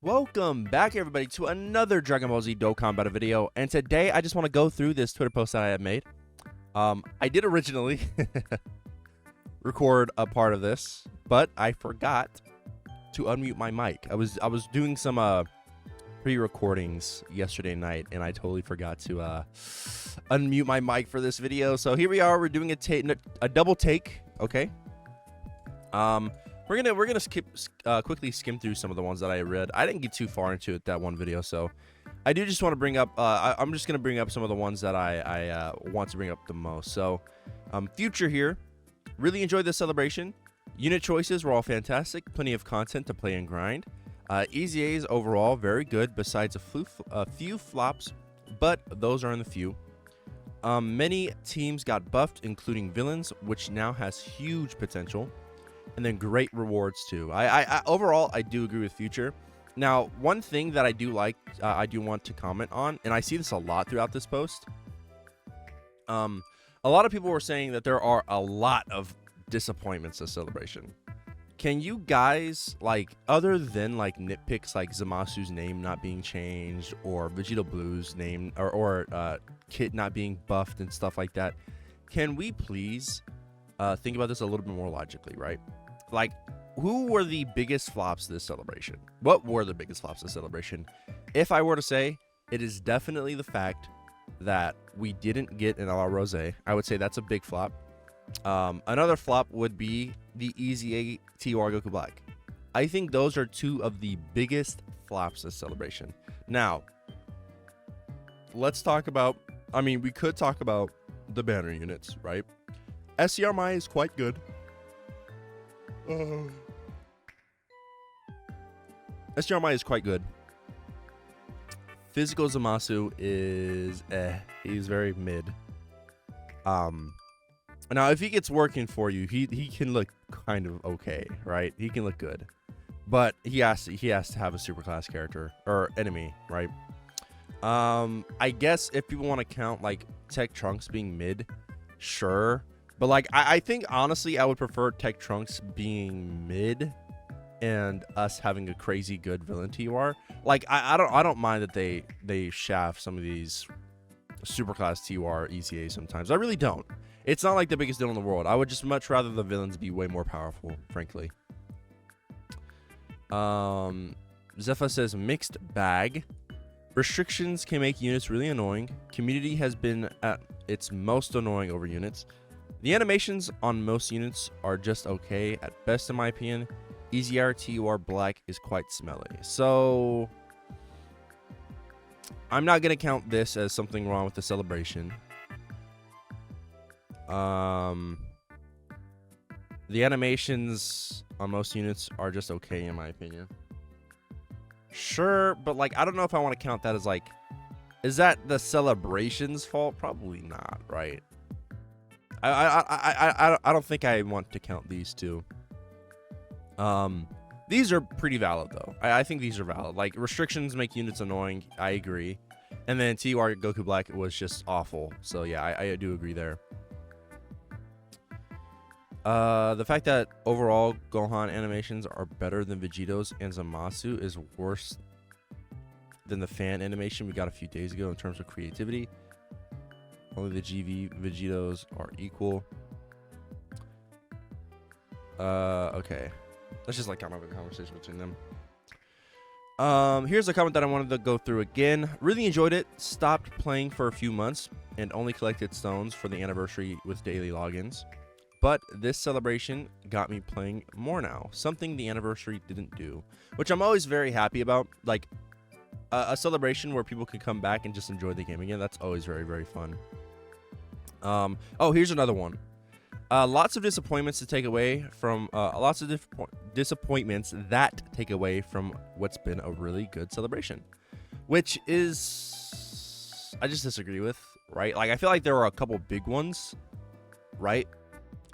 Welcome back, everybody, to another Dragon Ball Z Dokkan Battle video. And today, I just want to go through this Twitter post that I have made. I did originally record a part of this, but I forgot to unmute my mic. I was doing some pre-recordings yesterday night, and I totally forgot to unmute my mic for this video. So here we are. We're doing a double take. Okay. We're gonna quickly skim through some of the ones that I read. I didn't get too far into it that one video, so I do just want to bring up. I'm just gonna bring up some of the ones that I want to bring up the most. So, future here, really enjoyed this celebration. Unit choices were all fantastic. Plenty of content to play and grind. Easy A's overall very good. Besides a few flops, but those are in the few. Many teams got buffed, including villains, which now has huge potential. And then great rewards too. I overall, I do agree with future. Now, one thing that I do like, I do want to comment on, and I see this a lot throughout this post. A lot of people were saying that there are a lot of disappointments of celebration. Can you guys, like, other than like nitpicks like Zamasu's name not being changed or Vegeta Blue's name or Kit not being buffed and stuff like that, can we please think about this a little bit more logically, right? Like, who were the biggest flops this celebration? What were the biggest flops this celebration? If I were to say, it is definitely the fact that we didn't get an LR Rose. I would say that's a big flop. Another flop would be the Easy A TOR Goku Black. I think those are two of the biggest flops this celebration. Now, let's talk about, we could talk about the banner units, right? SCR Mai is quite good. SCR Mai is quite good. Physical Zamasu is he's very mid. Now if he gets working for you, he can look kind of okay, right? He can look good. But he has to have a super class character or enemy, right? I guess if people want to count like Tech Trunks being mid, sure. But like I think honestly I would prefer Tech Trunks being mid and us having a crazy good villain TUR. Like I don't mind that they shaft some of these superclass TUR ECA sometimes. I really don't. It's not like the biggest deal in the world. I would just much rather the villains be way more powerful, frankly. Zepha says mixed bag. Restrictions can make units really annoying. Community has been at its most annoying over units. The animations on most units are just okay at best, in my opinion. EZR TUR Black is quite smelly. So, I'm not going to count this as something wrong with the celebration. The animations on most units are just okay, in my opinion. Sure, but like, I don't know if I want to count that as like, is that the celebration's fault? Probably not, right? I don't think I want to count these two. These are pretty valid though. I think these are valid. Like, restrictions make units annoying. I agree. And then TUR Goku Black was just awful. So yeah, I do agree there. The fact that overall Gohan animations are better than Vegito's and Zamasu is worse than the fan animation we got a few days ago in terms of creativity. Only the GV Vegito's are equal. Okay. Let's just like kind of have a conversation between them. Here's a comment that I wanted to go through again. Really enjoyed it. Stopped playing for a few months and only collected stones for the anniversary with daily logins. But this celebration got me playing more now. Something the anniversary didn't do, which I'm always very happy about. Like a celebration where people can come back and just enjoy the game again. That's always very, very fun. Oh, here's another one. Lots of disappointments to take away from disappointments that take away from what's been a really good celebration, which is I just disagree with, right? Like, I feel like there are a couple big ones, right?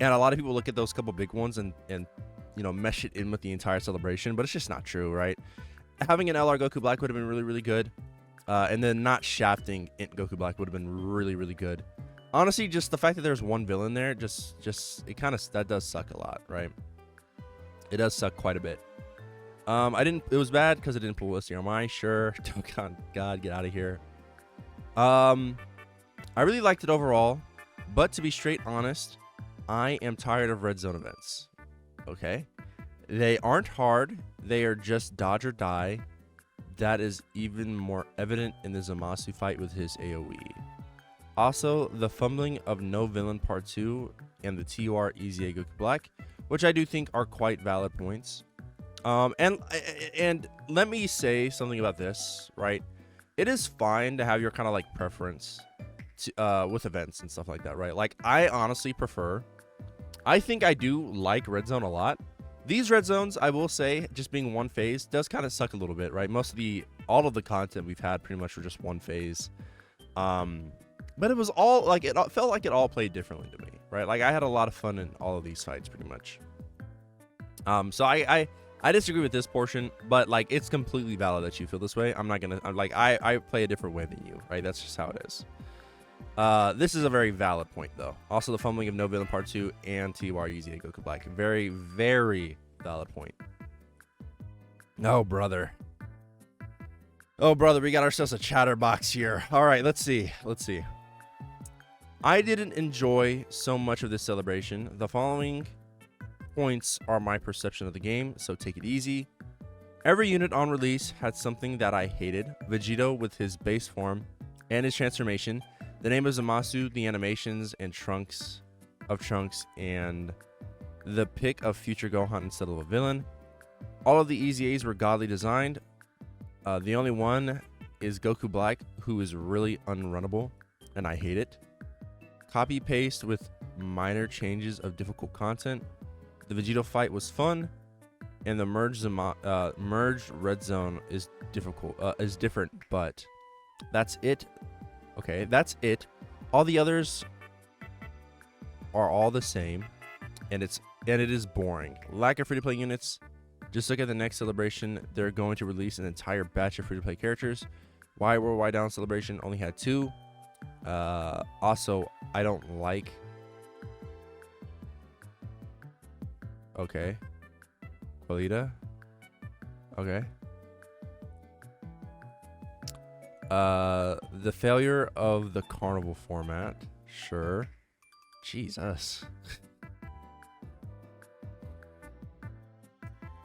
And a lot of people look at those couple big ones and you know, mesh it in with the entire celebration, but it's just not true, right? Having an LR Goku Black would have been really, really good. And then not shafting Int Goku Black would have been really, really good. Honestly, just the fact that there's one villain there, just it kind of, that does suck a lot, right? It does suck quite a bit. It was bad because I didn't pull this here. Am I sure? Dokkan, God, get out of here. I really liked it overall, but to be straight honest, I am tired of red zone events. Okay, they aren't hard. They are just dodge or die. That is even more evident in the Zamasu fight with his AoE. Also, the fumbling of No Villain Part 2 and the TUR Easy Goku Black, which I do think are quite valid points. And let me say something about this, right? It is fine to have your kind of like preference to, with events and stuff like that, right? Like, I honestly prefer, I think I do like red zone a lot. These red zones, I will say, just being one phase does kind of suck a little bit, right? All of the content we've had pretty much were just one phase. But it was all like, it felt like it all played differently to me, right? Like, I had a lot of fun in all of these fights pretty much. So I disagree with this portion, but like, it's completely valid that you feel this way. I play a different way than you, right? That's just how it is. This is a very valid point though. Also, the fumbling of No Villain Part 2 and TUR Easy Goku Black. Very, very valid point. Oh, brother. Oh, brother, we got ourselves a chatterbox here. All right, let's see. I didn't enjoy so much of this celebration. The following points are my perception of the game, so take it easy. Every unit on release had something that I hated. Vegito with his base form and his transformation. The name of Zamasu, the animations, and Trunks, and the pick of future Gohan instead of a villain. All of the Easy A's were godly designed. The only one is Goku Black, who is really unrunnable, and I hate it. Copy paste with minor changes of difficult content. The Vegito fight was fun, and the merged red zone is different, but that's it. Okay, that's it. All the others are all the same, and it is boring. Lack of free-to-play units. Just look at the next celebration. They're going to release an entire batch of free-to-play characters. Why World Wide Down celebration only had 2. Also, I don't like. Okay. Qualita. Okay. The failure of the carnival format. Sure. Jesus.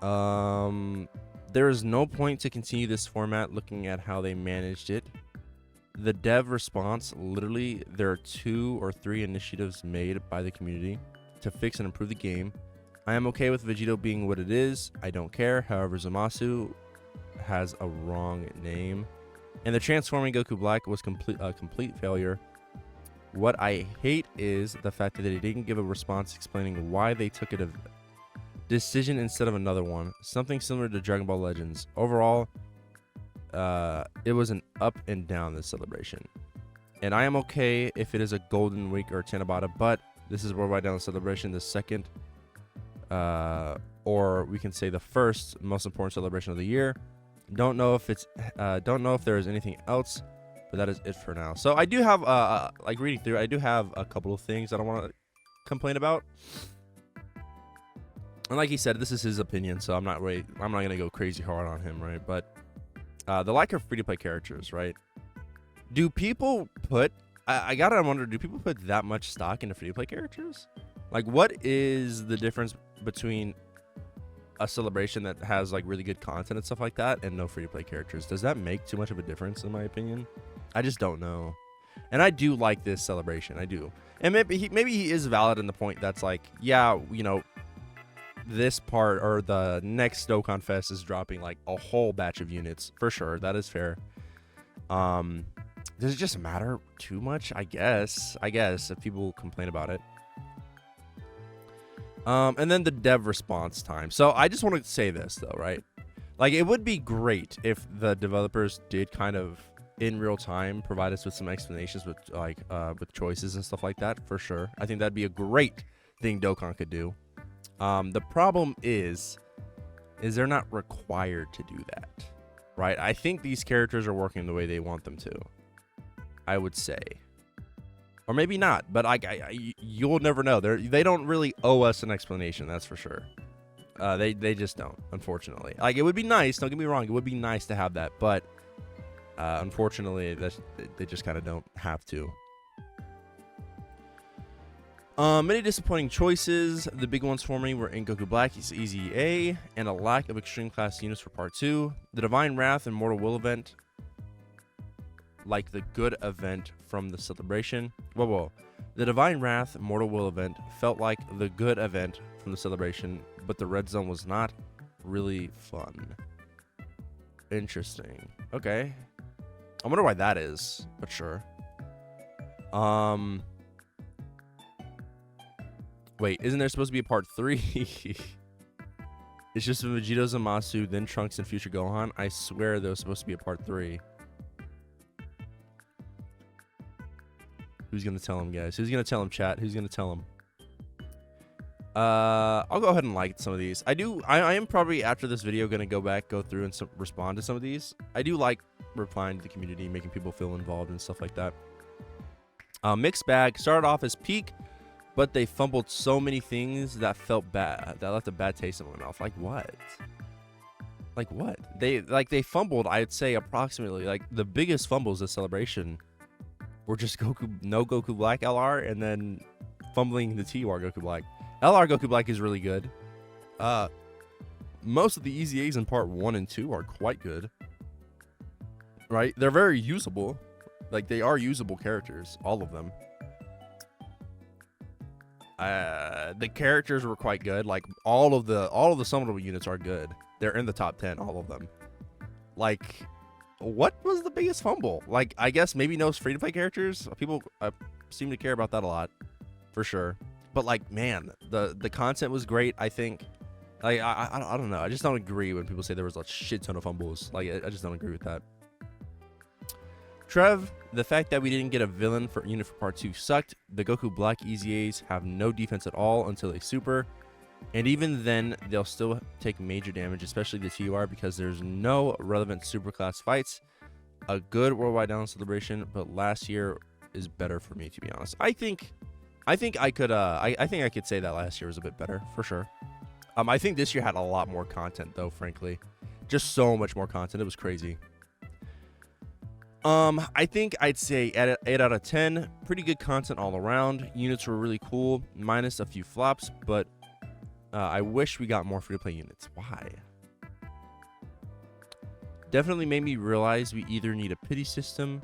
There is no point to continue this format looking at how they managed it. The dev response, literally, there are 2 or 3 initiatives made by the community to fix and improve the game. I am okay with Vegito being what it is. I don't care. However, Zamasu has a wrong name. And the transforming Goku Black was a complete failure. What I hate is the fact that they didn't give a response explaining why they took a decision instead of another one. Something similar to Dragon Ball Legends. Overall, it was an up and down this celebration. And I am okay if it is a Golden Week or Tanabata, but this is Worldwide Down celebration, the second, or we can say the first most important celebration of the year. Don't know if there is anything else, but that is it for now. So I do have, like reading through, I do have a couple of things that I want to complain about. And like he said, this is his opinion, so I'm not gonna go crazy hard on him, right? But the lack of free-to-play characters, right? Do people put? I gotta wonder. Do people put that much stock into free-to-play characters? Like, what is the difference between a celebration that has like really good content and stuff like that and no free-to-play characters? Does that make too much of a difference, in my opinion? I just don't know. And I do like this celebration. I do. And maybe he is valid in the point that's like, yeah, you know, this part or the next Dokkan Fest is dropping like a whole batch of units for sure. That is fair. Does it just matter too much? I guess if people complain about it. And then the dev response time. So I just want to say this though, right? Like, it would be great if the developers did kind of in real time provide us with some explanations with like with choices and stuff like that, for sure. I think that'd be a great thing Dokkan could do. The problem is they're not required to do that, right? I think these characters are working the way they want them to, I would say. Or maybe not, but you'll never know. They don't really owe us an explanation, that's for sure. They just don't, unfortunately. Like, it would be nice. Don't get me wrong. It would be nice to have that, but unfortunately, they just kind of don't have to. Many disappointing choices. The big ones for me were in Goku Black, Easy A, and a lack of extreme class units for Part 2. The Divine Wrath and Mortal Will event, like the good event from the celebration. Whoa. The Divine Wrath Mortal Will event felt like the good event from the celebration, but the red zone was not really fun. Interesting. Okay. I wonder why that is, but sure. Wait, isn't there supposed to be a part 3? It's just Vegeta, Zamasu, then Trunks and Future Gohan. I swear there was supposed to be a part 3. Who's gonna tell him, guys? Who's gonna tell him, chat? Who's gonna tell him? I'll go ahead and like some of these. I am probably after this video gonna go through and respond to some of these. I do like replying to the community, making people feel involved and stuff like that. Mixed bag. Started off as peak, but they fumbled so many things that felt bad. That left a bad taste in my mouth. Like what? Like what? They fumbled. I'd say approximately like the biggest fumbles this celebration were just Goku Black LR and then fumbling the TUR Goku Black. LR Goku Black is really good. Most of the Easy A's in part 1 and 2 are quite good. Right? They're very usable. Like they are usable characters, all of them. The characters were quite good. Like all of the summonable units are good. They're in the top 10, all of them. Like, what was the biggest fumble? Like, I guess maybe no free-to-play characters. People seem to care about that a lot, for sure. But like, man, the content was great. I think, like, I don't know. I just don't agree when people say there was a shit ton of fumbles. Like, I just don't agree with that. Trev, the fact that we didn't get a villain for unit for part 2 sucked. The Goku Black Easy A's have no defense at all until they super. And even then, they'll still take major damage, especially the TUR, because there's no relevant superclass fights. A good worldwide down celebration, but last year is better for me, to be honest. I think I could say that last year was a bit better, for sure. I think this year had a lot more content, though, frankly. Just so much more content. It was crazy. I think I'd say 8 out of 10. Pretty good content all around. Units were really cool, minus a few flops, but I wish we got more free-to-play units. Why? Definitely made me realize we either need a pity system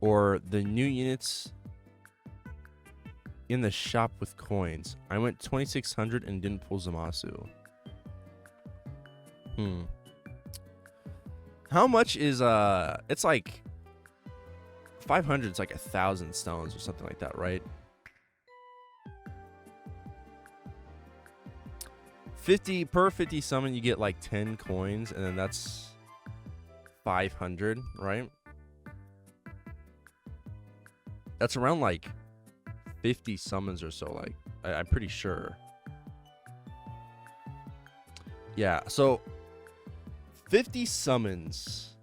or the new units in the shop with coins. I went 2600 and didn't pull Zamasu. How much is it's like 500, it's like 1,000 stones or something like that, right? 50 per 50 summon, you get like 10 coins, and then that's 500, right? That's around like 50 summons or so, like I'm pretty sure. Yeah, so 50 summons.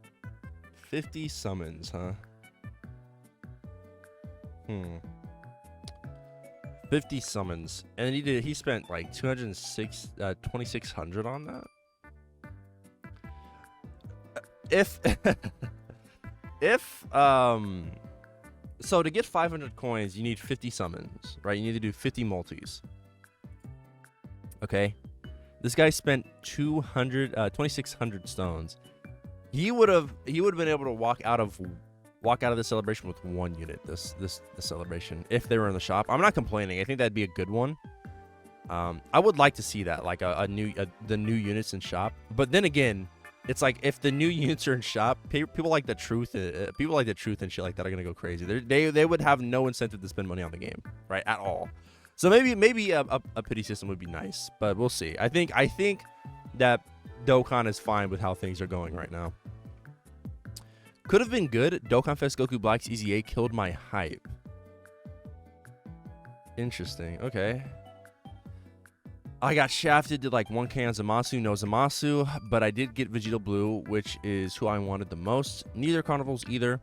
50 summons, huh? 50 summons, and he spent like 2600 on that. So to get 500 coins, you need 50 summons, right? You need to do 50 multis. Okay, this guy spent 2600 stones. He would have been able to walk out of the celebration with one unit. This celebration, if they were in the shop. I'm not complaining. I think that'd be a good one. I would like to see that, like the new units in shop. But then again, it's like if the new units are in shop, people like the truth. People like the truth and shit like that are gonna go crazy. They would have no incentive to spend money on the game, right? At all. So maybe a pity system would be nice, but we'll see. I think that Dokkan is fine with how things are going right now. Could have been good. Dokkan Fest Goku Black's Easy A killed my hype. Interesting. Okay. I got shafted, did like 1k on Zamasu, no Zamasu, but I did get Vegeta Blue, which is who I wanted the most. Neither carnivals either.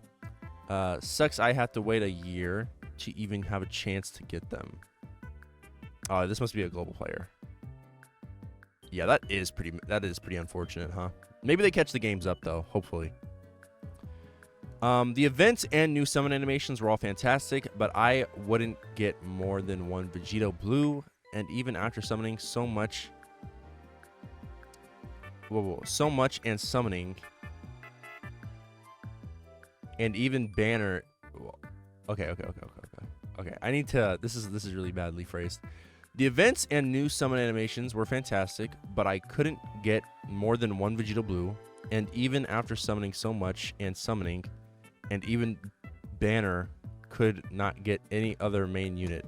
Sucks I have to wait a year to even have a chance to get them. This must be a global player. Yeah, that is pretty unfortunate, huh? Maybe they catch the games up though, hopefully. The events and new summon animations were all fantastic, but I wouldn't get more than one Vegito Blue, and even after summoning so much, so much and summoning, and even banner. Okay. I need to. This is really badly phrased. The events and new summon animations were fantastic, but I couldn't get more than one Vegito Blue, and even after summoning so much and summoning, and even banner, could not get any other main unit.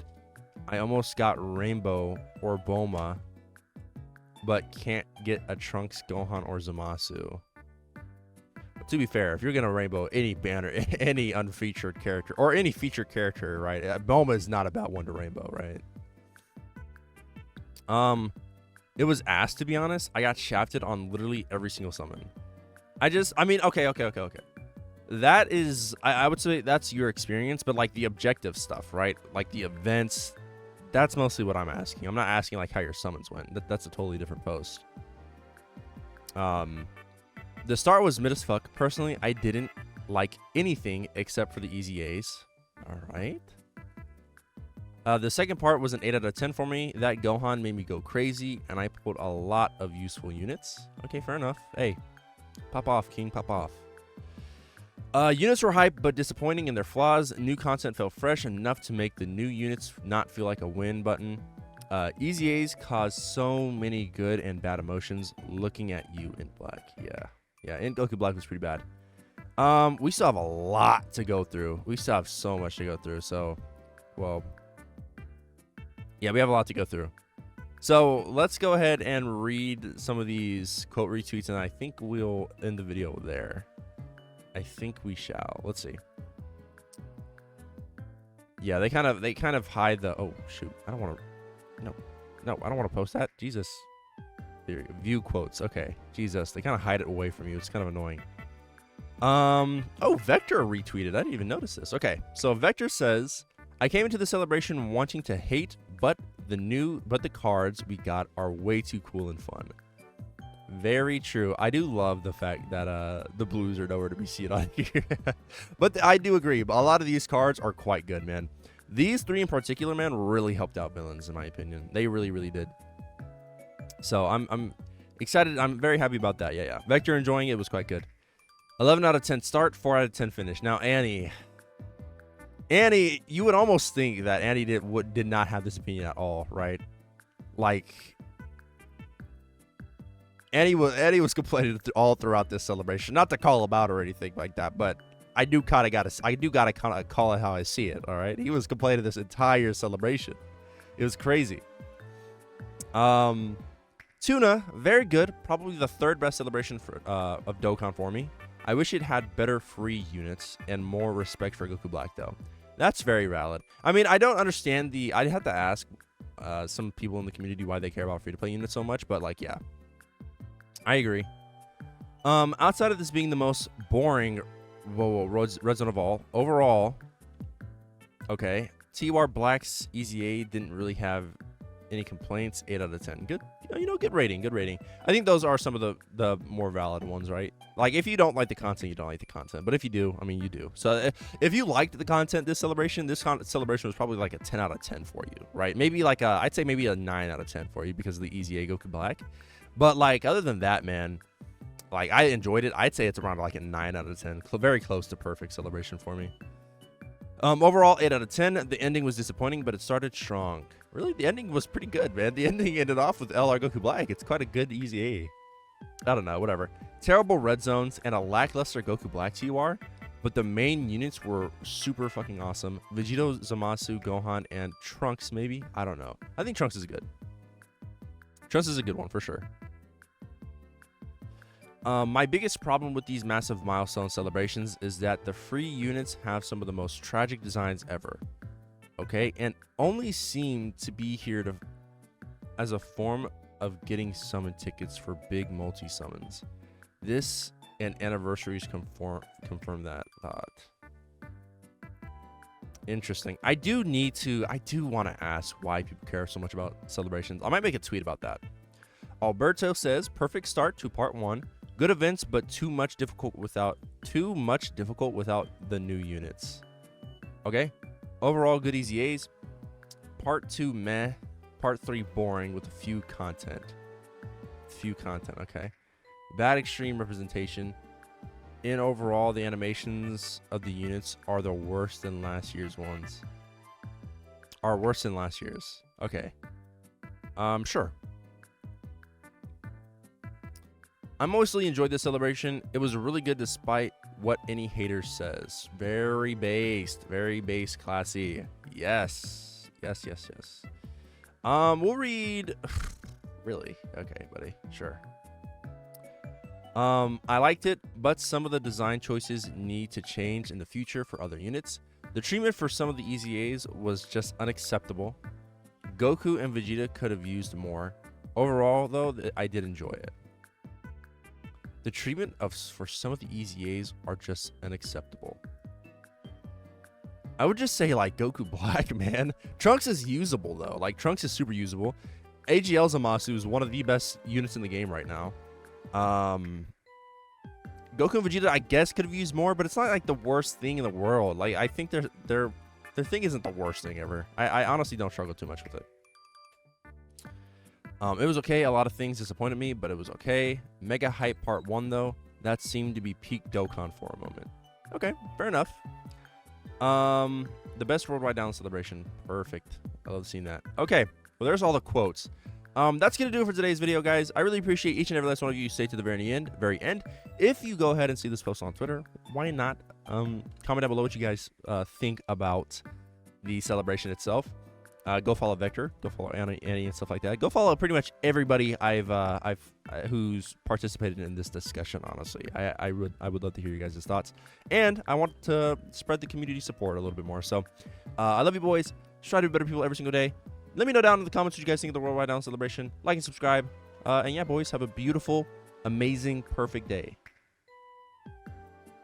I almost got Rainbow or Bulma, but can't get a Trunks, Gohan, or Zamasu. To be fair, if you're gonna Rainbow any banner, any unfeatured character, or any featured character, right? Bulma is not about one to Rainbow, right? It was ass, to be honest. I got shafted on literally every single summon. I mean, okay. That is, I would say that's your experience, but like the objective stuff, right? Like the events, that's mostly what I'm asking. I'm not asking like how your summons went. That's a totally different post. The start was mid as fuck. Personally, I didn't like anything except for the easy A's. All right. The second part was an 8 out of 10 for me. That Gohan made me go crazy, and I pulled a lot of useful units. Okay, fair enough. Hey, pop off, King, pop off. Units were hype, but disappointing in their flaws. New content felt fresh enough to make the new units not feel like a win button. Easy A's caused so many good and bad emotions. Looking at you in black. Yeah, in Goku Black was pretty bad. We still have a lot to go through. We still have so much to go through. So, well, yeah, we have a lot to go through. So let's go ahead and read some of these quote retweets, and I think we'll end the video there. I think we shall. Let's see. Yeah, they kind of hide the. Oh shoot! I don't want to. No, I don't want to post that. Jesus. There, view quotes. Okay, Jesus. They kind of hide it away from you. It's kind of annoying. Oh, Vector retweeted. I didn't even notice this. Okay, so Vector says, "I came into the celebration wanting to hate, but the cards we got are way too cool and fun." Very true. I do love the fact that the blues are nowhere to be seen on here. But I do agree. A lot of these cards are quite good, man. These three in particular, man, really helped out villains, in my opinion. They really, really did. So I'm excited. I'm very happy about that. Yeah. Vector enjoying it was quite good. 11 out of 10 start, 4 out of 10 finish. Now, Annie, you would almost think that Annie did not have this opinion at all, right? Like, Annie was complaining all throughout this celebration. Not to call him out or anything like that, but I do gotta kind of call it how I see it. All right, he was complaining this entire celebration. It was crazy. Tuna, very good. Probably the third best celebration of Dokkan for me. I wish it had better free units and more respect for Goku Black, though. That's very valid. I mean, I don't understand I'd have to ask some people in the community why they care about free-to-play units so much, but like, yeah. I agree. Outside of this being the most boring Red Zone of all, overall, okay, TWR Black's Easy A didn't really have any complaints. 8 out of 10. Good, good rating. Good rating. I think those are some of the more valid ones, right? Like, if you don't like the content, you don't like the content. But if you do, I mean, you do. So if you liked the content this celebration was probably like a 10 out of 10 for you, right? Maybe like I'd say maybe a 9 out of 10 for you because of the Easy A Goku Black. But like, other than that, man, like, I enjoyed it. I'd say it's around like a 9 out of 10. Very close to perfect celebration for me. Overall, 8 out of 10. The ending was disappointing, but it started strong. Really, the ending was pretty good, man. The ending ended off with LR Goku Black. It's quite a good Easy A. I don't know, whatever. Terrible red zones and a lackluster Goku Black TUR, but the main units were super fucking awesome. Vegito, Zamasu, Gohan, and Trunks, maybe? I don't know. I think Trunks is good. Trunks is a good one for sure. My biggest problem with these massive milestone celebrations is that the free units have some of the most tragic designs ever. Okay, and only seem to be here as a form of getting summon tickets for big multi-summons. This and anniversaries confirm that thought. Interesting. I do want to ask why people care so much about celebrations. I might make a tweet about that. Alberto says, perfect start to part 1. Good events, but too much difficult without the new units. Okay. Overall, good easy A's. Part 2, meh. Part 3, boring with a few content. Okay. Bad extreme representation. In overall, the animations of the units are the worst than last year's ones. Are worse than last year's. Okay. Sure. I mostly enjoyed this celebration. It was really good despite what any hater says. Very based, classy. Yes. We'll read. Really? Okay, buddy. Sure. I liked it, but some of the design choices need to change in the future for other units. The treatment for some of the Easy A's was just unacceptable. Goku and Vegeta could have used more. Overall, though, I did enjoy it. The treatment for some of the Easy A's are just unacceptable. I would just say, like, Goku Black, man. Trunks is usable, though. Like, Trunks is super usable. AGL Zamasu is one of the best units in the game right now. Goku and Vegeta, I guess, could have used more, but it's not, like, the worst thing in the world. Like, I think their thing isn't the worst thing ever. I honestly don't struggle too much with it. It was okay. A lot of things disappointed me, but it was okay. Mega Hype Part 1, though. That seemed to be peak Dokkan for a moment. Okay, fair enough. The best worldwide down celebration. Perfect. I love seeing that. Okay, well, there's all the quotes. That's going to do it for today's video, guys. I really appreciate each and every last one of you stay to the very end. If you go ahead and see this post on Twitter, why not comment down below what you guys think about the celebration itself. Go follow Vector. Go follow Annie and stuff like that. Go follow pretty much everybody who's participated in this discussion. Honestly, I would love to hear you guys' thoughts, and I want to spread the community support a little bit more. So, I love you, boys. Try to be better people every single day. Let me know down in the comments what you guys think of the Worldwide Down celebration. Like and subscribe. And yeah, boys, have a beautiful, amazing, perfect day.